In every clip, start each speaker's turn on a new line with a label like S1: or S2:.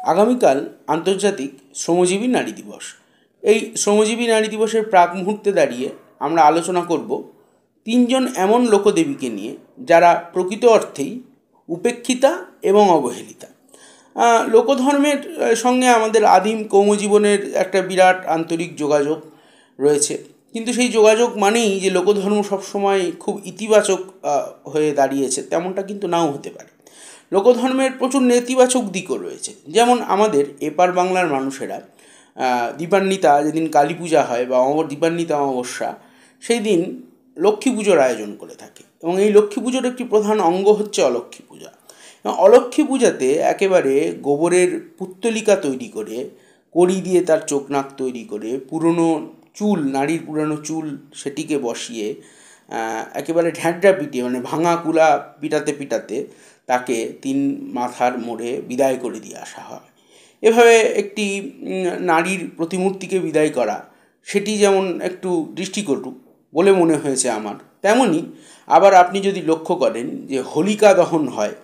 S1: আগামীকাল আন্তর্জাতিক শ্রমজীবী নারী দিবস। এই শ্রমজীবী নারী দিবসের প্রাক মুহূর্তে দাঁড়িয়ে আমরা আলোচনা করব তিনজন এমন লোকদেবীকে নিয়ে যারা প্রকৃত অর্থেই উপেক্ষিতা এবং অবহেলিতা। লোকধর্মের সঙ্গে আমাদের আদিম কর্মজীবনের একটা বিরাট আন্তরিক যোগাযোগ রয়েছে, কিন্তু সেই যোগাযোগ মানেই যে লোকধর্ম সবসময় খুব ইতিবাচক হয়ে দাঁড়িয়েছে তেমনটা কিন্তু নাও হতে পারে। লোকধর্মের প্রচুর নেতিবাচক দিকও রয়েছে, যেমন আমাদের এপার বাংলার মানুষেরা দীপান্বিতা যেদিন কালী পূজা হয় বা দীপান্বিতা অমাবস্যা, সেই দিন লক্ষ্মী পুজোর আয়োজন করে থাকে এবং এই লক্ষ্মী পুজোর একটি প্রধান অঙ্গ হচ্ছে অলক্ষ্মী পূজা। অলক্ষ্মী পূজাতে একেবারে গোবরের পুত্তলিকা তৈরি করে, কড়ি দিয়ে তার চোখ নাক তৈরি করে, পুরনো চুল, নারীর পুরনো চুল সেটিকে বসিয়ে একেবারে ঢ্যাঁড়া পিটিয়ে, মানে ভাঙা কুলা পিটাতে পিটাতে তাকে তিন মাথার মোড়ে বিদায় করে দিয়ে আসা হয়। এভাবে একটি নারীর প্রতিমূর্তিকে বিদায় করা, সেটি যেমন একটু দৃষ্টিকটু বলে মনে হয়েছে আমার, তেমনই আবার আপনি যদি লক্ষ্য করেন যে হোলিকা দহন হয়,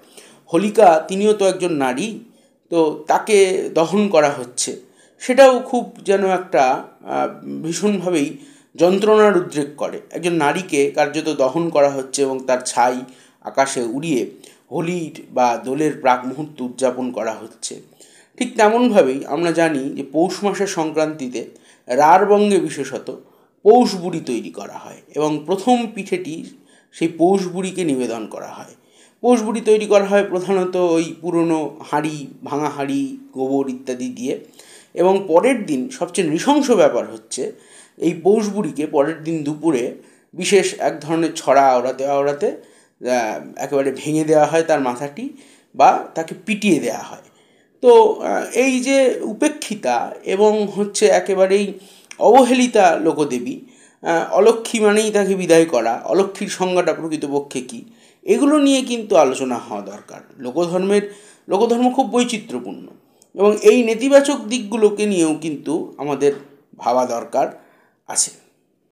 S1: হোলিকা তিনিও তো একজন নারী, তো তাকে দহন করা হচ্ছে, সেটাও খুব যেন একটা ভীষণভাবেই যন্ত্রণার উদ্রেক করে। একজন নারীকে কার্যত দহন করা হচ্ছে এবং তার ছাই আকাশে উড়িয়ে হোলির বা দোলের প্রাক মুহূর্ত উদযাপন করা হচ্ছে। ঠিক তেমনভাবেই আমরা জানি যে পৌষ মাসের সংক্রান্তিতে রাঢ়বঙ্গে বিশেষত পৌষ বুড়ি তৈরি করা হয় এবং প্রথম পিঠেটি সেই পৌষ বুড়িকে নিবেদন করা হয়। পৌষ বুড়ি তৈরি করা হয় প্রধানত ওই পুরনো হাঁড়ি, ভাঙা হাঁড়ি, গোবর ইত্যাদি দিয়ে, এবং পরের দিন সবচেয়ে নৃশংস ব্যাপার হচ্ছে এই পৌষ বুড়িকে পরের দিন দুপুরে বিশেষ এক ধরনের ছড়া আওড়াতে আওড়াতে একেবারে ভেঙে দেওয়া হয় তার মাথাটি, বা তাকে পিটিয়ে দেওয়া হয়। তো এই যে উপেক্ষিতা এবং হচ্ছে একেবারেই অবহেলিতা লোকদেবী, অলক্ষ্মী মানেই তাকে বিদায় করা, অলক্ষ্মীর সংজ্ঞাটা প্রকৃতপক্ষে কী, এগুলো নিয়ে কিন্তু আলোচনা হওয়া দরকার। লোকধর্ম খুব বৈচিত্র্যপূর্ণ এবং এই নেতিবাচক দিকগুলোকে নিয়েও কিন্তু আমাদের ভাবা দরকার আছে।